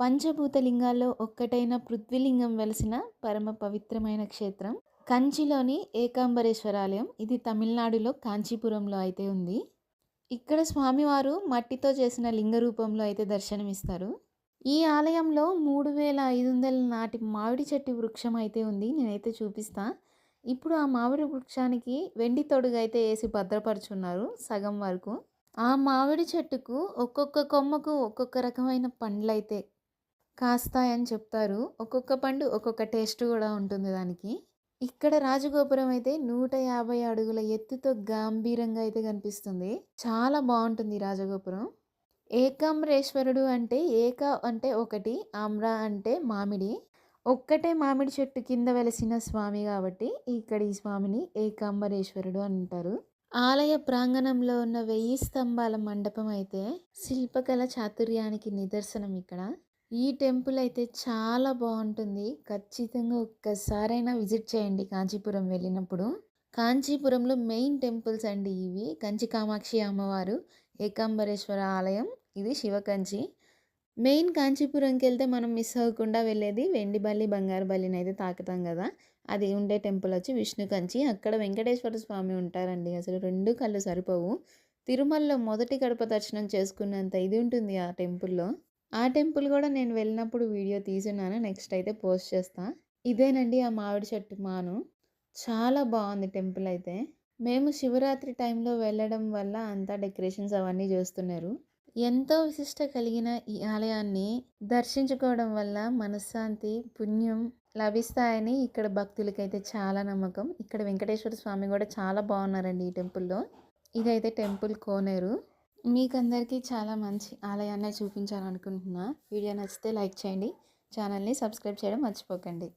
పంచభూత లింగాల్లో ఒక్కటైన పృథ్వీలింగం వెలిసిన పరమ పవిత్రమైన క్షేత్రం కంచిలోని ఏకాంబరేశ్వర ఆలయం. ఇది తమిళనాడులో కాంచీపురంలో అయితే ఉంది. ఇక్కడ స్వామివారు మట్టితో చేసిన లింగ రూపంలో అయితే దర్శనమిస్తారు. ఈ ఆలయంలో 3500 నాటి మామిడి చెట్టు వృక్షం అయితే ఉంది. నేనైతే చూపిస్తా. ఇప్పుడు ఆ మామిడి వృక్షానికి వెండి తొడుగు అయితే వేసి భద్రపరుచున్నారు సగం వరకు. ఆ మామిడి చెట్టుకు ఒక్కొక్క కొమ్మకు ఒక్కొక్క రకమైన పండ్లయితే కాస్తాయని చెప్తారు. ఒక్కొక్క పండు ఒక్కొక్క టేస్ట్ కూడా ఉంటుంది దానికి. ఇక్కడ రాజగోపురం అయితే 150 అడుగుల ఎత్తుతో గంభీరంగా అయితే కనిపిస్తుంది. చాలా బాగుంటుంది ఈ రాజగోపురం. ఏకాంబరేశ్వరుడు అంటే ఏక అంటే ఒకటి, ఆమ్ర అంటే మామిడి. ఒక్కటే మామిడి చెట్టు కింద వెలసిన స్వామి కాబట్టి ఇక్కడ ఈ స్వామిని ఏకాంబరేశ్వరుడు అంటారు. ఆలయ ప్రాంగణంలో ఉన్న 1000 స్తంభాల మండపం అయితే శిల్పకళ చాతుర్యానికి నిదర్శనం ఇక్కడ. ఈ టెంపుల్ అయితే చాలా బాగుంటుంది. ఖచ్చితంగా ఒక్కసారైనా విజిట్ చేయండి కాంచీపురం వెళ్ళినప్పుడు. కాంచీపురంలో మెయిన్ టెంపుల్స్ అండి ఇవి. కంచి కామాక్షి అమ్మవారు, ఏకాంబరేశ్వర ఆలయం, ఇది శివకంచి. మెయిన్ కాంచీపురంకి వెళ్తే మనం మిస్ అవ్వకుండా వెళ్ళేది వెండి బల్లి, బంగారు బల్లిని అయితే తాకుతాం కదా. అది ఉండే టెంపుల్ వచ్చి విష్ణు కంచి. అక్కడ వెంకటేశ్వర స్వామి ఉంటారండి. అసలు 2 కళ్ళు సరిపోవు. తిరుమలలో మొదటి గడప దర్శనం చేసుకున్నంత ఇది ఉంటుంది ఆ టెంపుల్లో. ఆ టెంపుల్ కూడా నేను వెళ్ళినప్పుడు వీడియో తీసున్నాను. నెక్స్ట్ అయితే పోస్ట్ చేస్తా. ఇదేనండి ఆ మామిడి చెట్టు మాను. చాలా బాగుంది టెంపుల్ అయితే. మేము శివరాత్రి టైంలో వెళ్ళడం వల్ల అంతా డెకరేషన్స్ అవన్నీ చేస్తున్నారు. ఎంతో విశిష్ట కలిగిన ఈ ఆలయాన్ని దర్శించుకోవడం వల్ల మనశ్శాంతి, పుణ్యం లభిస్తాయని ఇక్కడ భక్తులకైతే చాలా నమ్మకం. ఇక్కడ వెంకటేశ్వర స్వామి కూడా చాలా బాగున్నారండి ఈ టెంపుల్లో. ఇదైతే టెంపుల్ కోనేరు. మీకందరికీ చాలా మంచి ఆలయాన్ని చూపించాలనుకుంటున్నా. వీడియో నచ్చితే లైక్ చేయండి. ఛానల్ని సబ్స్క్రైబ్ చేయడం మర్చిపోకండి.